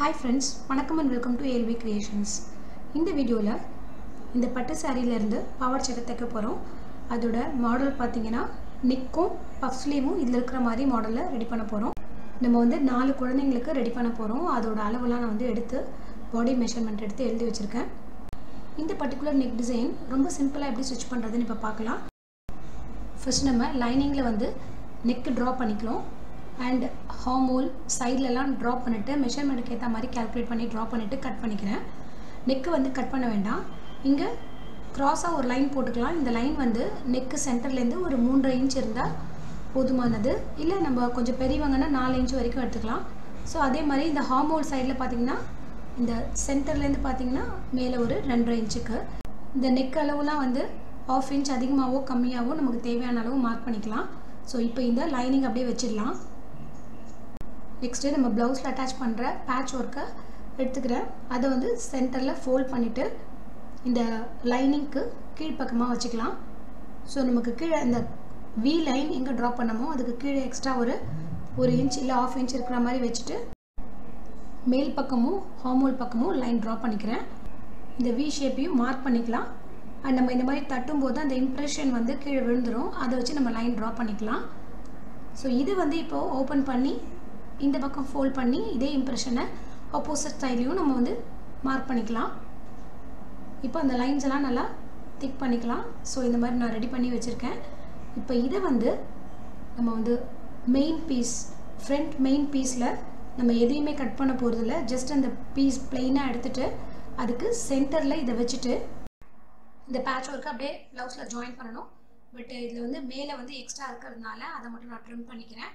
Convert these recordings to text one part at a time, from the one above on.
Hi friends, வணக்கம் and welcome to ALV Creations. இந்த வீடியோல இந்த பட்டு சாரியில இருந்து பவர் செட் தைக்க போறோம். அதோட மாடல் பாத்தீங்கன்னா நெக்கும் பஃப் ஸ்லீவும் இதுல இருக்கிற மாதிரி மாடல்ல ரெடி பண்ண போறோம். நம்ம வந்து 4 குழந்தைகளுக்கு ரெடி பண்ண போறோம். அதோட அளவுலாம் நான் வந்து எடுத்து பாடி மெஷர்மென்ட் எடுத்து எழுதி வச்சிருக்கேன். இந்த பர்టిక్యులர் நெக் டிசைன் ரொம்ப சிம்பிளா எப்படி ஸ்டிட்ச் பண்றதுன்னு இப்ப பார்க்கலாம். ஃபர்ஸ்ட் நம்ம லைனிங்ல வந்து நெக் டிரா பண்ணிக்கலாம். And ஹார்மோல் சைட்லலாம் ட்ரா பண்ணிட்டு மெஷர்மெண்ட்டுக்கு ஏற்ற மாதிரி கால்குலேட் பண்ணி ட்ரா பண்ணிவிட்டு கட் பண்ணிக்கிறேன். நெக்கு வந்து கட் பண்ண வேண்டாம். இங்கே க்ராஸாக ஒரு லைன் போட்டுக்கலாம். இந்த லைன் வந்து நெக்கு சென்டர்லேருந்து ஒரு 3.5 இன்ச் இருந்தால் போதுமானது. இல்லை நம்ம கொஞ்சம் பெரியவங்கன்னா 4 இன்ச் வரைக்கும் எடுத்துக்கலாம். ஸோ அதே மாதிரி இந்த ஹார்மோல் சைடில் பார்த்திங்கன்னா இந்த சென்டர்லேருந்து பார்த்திங்கன்னா மேலே ஒரு 2.5 இன்ச்சுக்கு இந்த நெக் அளவுலாம் வந்து 1/2 இன்ச் அதிகமாகவோ கம்மியாகவோ நமக்கு தேவையான அளவு மார்க் பண்ணிக்கலாம். ஸோ இப்போ இந்த லைனிங் அப்படியே வச்சிடலாம். நெக்ஸ்ட்டு நம்ம ப்ளவுஸில் அட்டாச் பண்ணுற பேட்ச் ஒர்க்கை எடுத்துக்கிறேன். அதை வந்து சென்டரில் ஃபோல்ட் பண்ணிவிட்டு இந்த லைனிங்க்கு கீழ்ப்பக்கமாக வச்சுக்கலாம். ஸோ நமக்கு கீழே இந்த வி லைன் எங்கே ட்ரா பண்ணமோ அதுக்கு கீழே எக்ஸ்ட்ரா ஒரு இன்ச் இல்லை 1/2 இன்ச் இருக்கிற மாதிரி வச்சுட்டு மேல் பக்கமும் ஹார்மோல் பக்கமும் லைன் ட்ரா பண்ணிக்கிறேன். இந்த வி ஷேப்பையும் மார்க் பண்ணிக்கலாம். அண்ட் நம்ம இந்த மாதிரி தட்டும்போது அந்த இம்ப்ரெஷன் வந்து கீழே விழுந்துடும். அதை வச்சு நம்ம லைன் ட்ரா பண்ணிக்கலாம். ஸோ இது வந்து இப்போது ஓப்பன் பண்ணி இந்த பக்கம் ஃபோல்ட் பண்ணி இதே இம்ப்ரெஷனை ஆப்போசிட் சைட்லையும் நம்ம வந்து மார்க் பண்ணிக்கலாம். இப்போ அந்த லைன்ஸ் எல்லாம் நல்லா திக் பண்ணிக்கலாம். ஸோ இந்த மாதிரி நான் ரெடி பண்ணி வச்சுருக்கேன். இப்போ இதை வந்து நம்ம வந்து மெயின் பீஸ் ஃப்ரண்ட் மெயின் பீஸில் நம்ம எதையுமே கட் பண்ண போகிறதில்ல. ஜஸ்ட் அந்த பீஸ் பிளெயினாக எடுத்துகிட்டு அதுக்கு சென்டரில் இதை வச்சுட்டு இந்த பேட்ச் ஒர்க்கு அப்படியே ப்ளவுஸில் ஜாயின் பண்ணணும். பட் இதில் வந்து மேலே வந்து எக்ஸ்ட்ரா இருக்கிறதுனால அதை மட்டும் நான் ட்ரிம் பண்ணிக்கிறேன்.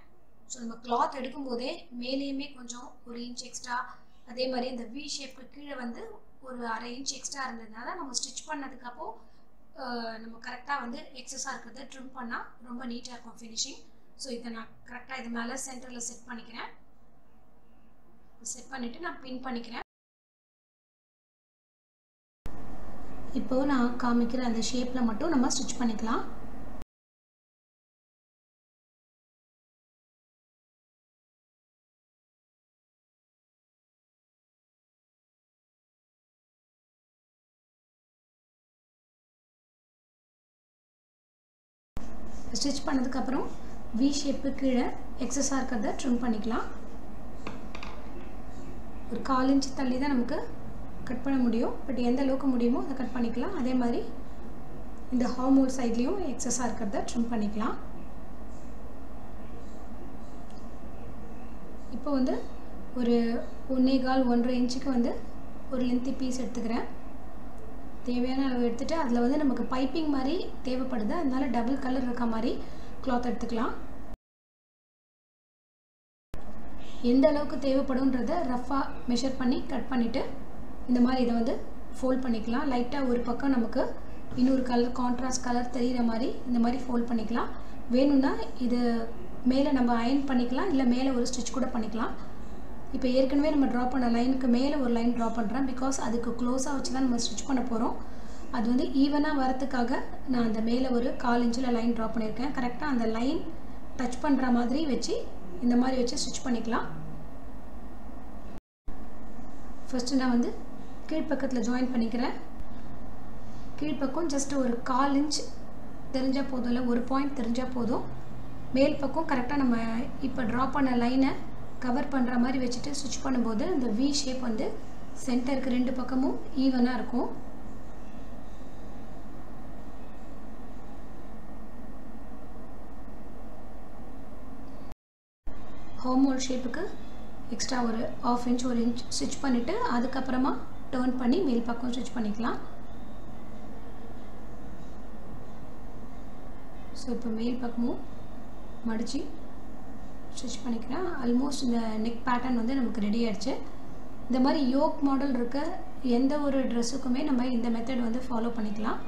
ஸோ நம்ம கிளாத் எடுக்கும்போதே மேலேயுமே கொஞ்சம் 1 இன்ச் எக்ஸ்ட்ரா, அதே மாதிரி இந்த வி ஷேப்புக்கு கீழே வந்து ஒரு 1/2 இன்ச் எக்ஸ்ட்ரா இருந்ததுனால நம்ம ஸ்டிச் பண்ணதுக்கப்போ நம்ம கரெக்டாக வந்து எக்ஸஸாக இருக்கிறத ட்ரிம் பண்ணால் ரொம்ப நீட்டாக இருக்கும் ஃபினிஷிங். ஸோ இதை நான் கரெக்டாக இது மேலே சென்டரில் செட் பண்ணிக்கிறேன். செட் பண்ணிவிட்டு நான் பின் பண்ணிக்கிறேன். இப்போது நான் காமிக்கிற அந்த ஷேப்பில் மட்டும் நம்ம ஸ்டிச் பண்ணிக்கலாம். ஸ்டிச் பண்ணதுக்கப்புறம் வி ஷேப்பு கீழே எக்ஸஸாக இருக்கிறத ட்ரிம் பண்ணிக்கலாம். ஒரு 1/4 இன்ச் தள்ளி தான் நமக்கு கட் பண்ண முடியும். பட் எந்த அளவுக்கு முடியுமோ அதை கட் பண்ணிக்கலாம். அதே மாதிரி இந்த ஹார்மோல் சைட்லேயும் எக்ஸஸாக இருக்கிறத ட்ரிம் பண்ணிக்கலாம். இப்போ வந்து ஒரு 1.25-1.5 இன்ச்சுக்கு வந்து ஒரு லென்த்தி பீஸ் எடுத்துக்கிறேன். தேவையான அளவு எடுத்துகிட்டு அதில் வந்து நமக்கு பைப்பிங் மாதிரி தேவைப்படுது. அதனால டபுள் கலர் இருக்க மாதிரி கிளாத் எடுத்துக்கலாம். எந்த அளவுக்கு தேவைப்படுன்றத ரஃபாக மெஷர் பண்ணி கட் பண்ணிவிட்டு இந்த மாதிரி இதை வந்து ஃபோல்ட் பண்ணிக்கலாம். லைட்டாக ஒரு பக்கம் நமக்கு இன்னொரு கலர் கான்ட்ராஸ்ட் கலர் தெரிகிற மாதிரி இந்த மாதிரி ஃபோல்ட் பண்ணிக்கலாம். வேணும்னா இது மேலே நம்ம அயர்ன் பண்ணிக்கலாம், இல்லை மேலே ஒரு ஸ்டிச் கூட பண்ணிக்கலாம். இப்போ ஏற்கனவே நம்ம ட்ரா பண்ண லைனுக்கு மேலே ஒரு லைன் ட்ரா பண்ணுறேன். பிகாஸ் அதுக்கு க்ளோஸாக வச்சு தான் நம்ம ஸ்டிச் பண்ண போகிறோம். அது வந்து ஈவனாக வரத்துக்காக நான் அந்த மேலே ஒரு 1/4 இன்ச்சில் லைன் ட்ரா பண்ணியிருக்கேன். கரெக்டாக அந்த லைன் டச் பண்ணுற மாதிரி வச்சு இந்த மாதிரி வச்சு ஸ்டிச் பண்ணிக்கலாம். ஃபஸ்ட்டு நான் வந்து கீழ்ப்பக்கத்தில் ஜாயின் பண்ணிக்கிறேன். கீழ்ப்பக்கம் ஜஸ்ட் ஒரு 1/4 இன்ச் தெரிஞ்சால் போதும், இல்லை ஒரு பாயிண்ட் தெரிஞ்சால் போதும். மேல் பக்கம் கரெக்டாக நம்ம இப்போ ட்ரா பண்ண லைனை கவர் பண்ணுற மாதிரி வச்சுட்டு ஸ்டிச் பண்ணும்போது இந்த வி ஷேப் வந்து சென்டருக்கு 2 பக்கமும் ஈவனாக இருக்கும். ஹார்மோல் ஷேப்புக்கு எக்ஸ்ட்ரா ஒரு 1/2 இன்ச் 1 இன்ச் ஸ்டிச் பண்ணிவிட்டு அதுக்கப்புறமா டர்ன் பண்ணி மேல் பக்கம் ஸ்டிச் பண்ணிக்கலாம். ஸோ இப்போ மேல் பக்கமும் மடித்து ஸ்டிச் பண்ணிக்கிறேன். ஆல்மோஸ்ட் இந்த நெக் பேட்டர்ன் வந்து நமக்கு ரெடி ஆகிடுச்சு. இந்த மாதிரி யோக் மாடல் இருக்க எந்த ஒரு ட்ரெஸ்ஸுக்குமே நம்ம இந்த மெத்தட் வந்து ஃபாலோ பண்ணிக்கலாம்.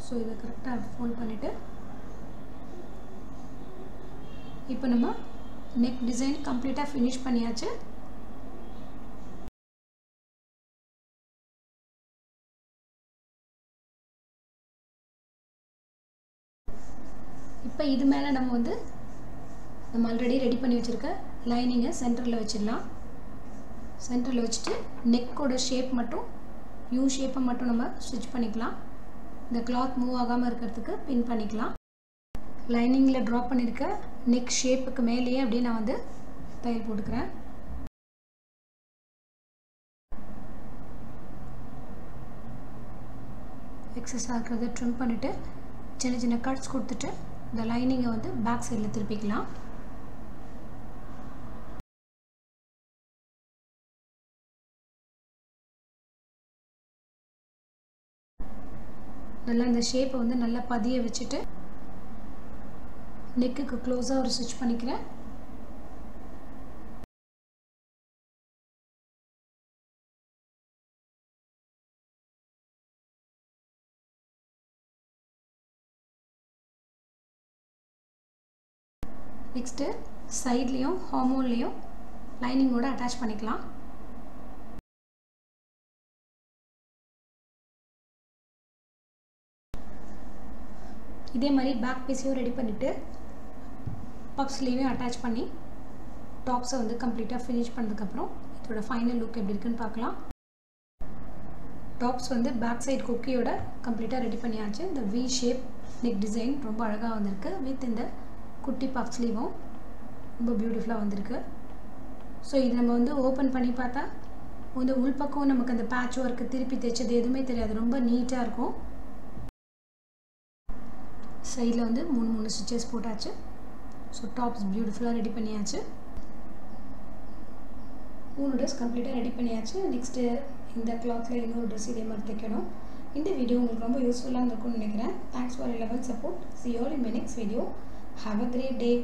ஸோ இதை கரெக்டாக ஃபோல்ட் பண்ணிவிட்டு இப்போ நம்ம நெக் டிசைன் கம்ப்ளீட்டாக ஃபினிஷ் பண்ணியாச்சு. இப்போ இது மேலே நம்ம ஆல்ரெடி ரெடி பண்ணி வச்சுருக்க லைனிங்கை சென்டரில் வச்சிடலாம். சென்டரில் வச்சுட்டு நெக்கோட ஷேப் மட்டும் யூ ஷேப்பை மட்டும் நம்ம ஸ்டிச் பண்ணிக்கலாம். இந்த கிளாத் மூவ் ஆகாமல் இருக்கிறதுக்கு பின் பண்ணிக்கலாம். லைனிங்கில் ட்ராப் பண்ணியிருக்க நெக் ஷேப்புக்கு மேலேயே அப்படியே நான் தையல் போட்டுக்கிறேன். எக்ஸஸாக இருக்கிறத ட்ரிம் பண்ணிவிட்டு சின்ன சின்ன கட்ஸ் கொடுத்துட்டு இந்த லைனிங்கை பேக் சைடில் திருப்பிக்கலாம். நல்லா இந்த ஷேப்பை நல்லா பதிய வச்சுட்டு நெக்குக்கு க்ளோஸாக ஒரு ஸ்டிச் பண்ணிக்கிறேன். நெக்ஸ்ட்டு சைட்லேயும் ஹார்மோன்லேயும் லைனிங்கோட அட்டாச் பண்ணிக்கலாம். இதே மாதிரி பேக் பீஸையும் ரெடி பண்ணிவிட்டு பஃப் ஸ்லீவையும் அட்டாச் பண்ணி டாப்ஸை கம்ப்ளீட்டாக ஃபினிஷ் பண்ணதுக்கப்புறம் இதோட ஃபைனல் லுக் எப்படி இருக்குன்னு பார்க்கலாம். டாப்ஸ் பேக் சைடு குக்கியோட கம்ப்ளீட்டாக ரெடி பண்ணியாச்சு. இந்த வி ஷேப் நெக் டிசைன் ரொம்ப அழகாக வந்திருக்கு. வித் இந்த குட்டி பஃப் ஸ்லீவும் ரொம்ப பியூட்டிஃபுல்லாக வந்திருக்கு. ஸோ இது நம்ம ஓப்பன் பண்ணி பார்த்தா உள்பக்கம் நமக்கு அந்த பேட்ச் ஒர்க்கு திருப்பி தைச்சது எதுவுமே தெரியாது. ரொம்ப நீட்டாக இருக்கும். சைடில் 3 ஸ்டிச்சஸ் போட்டாச்சு. ஸோ டாப்ஸ் பியூட்டிஃபுல்லாக ரெடி பண்ணியாச்சு. 3 ட்ரெஸ் கம்ப்ளீட்டாக ரெடி பண்ணியாச்சு. நெக்ஸ்ட்டு இந்த கிளாத்தில் இன்னொரு ட்ரெஸ் இதே மாதிரி தைக்கணும். இந்த வீடியோ உங்களுக்கு ரொம்ப யூஸ்ஃபுல்லாக இருக்கும்னு நினைக்கிறேன். Thanks for your love and support. See you all in my next video. Have a great day.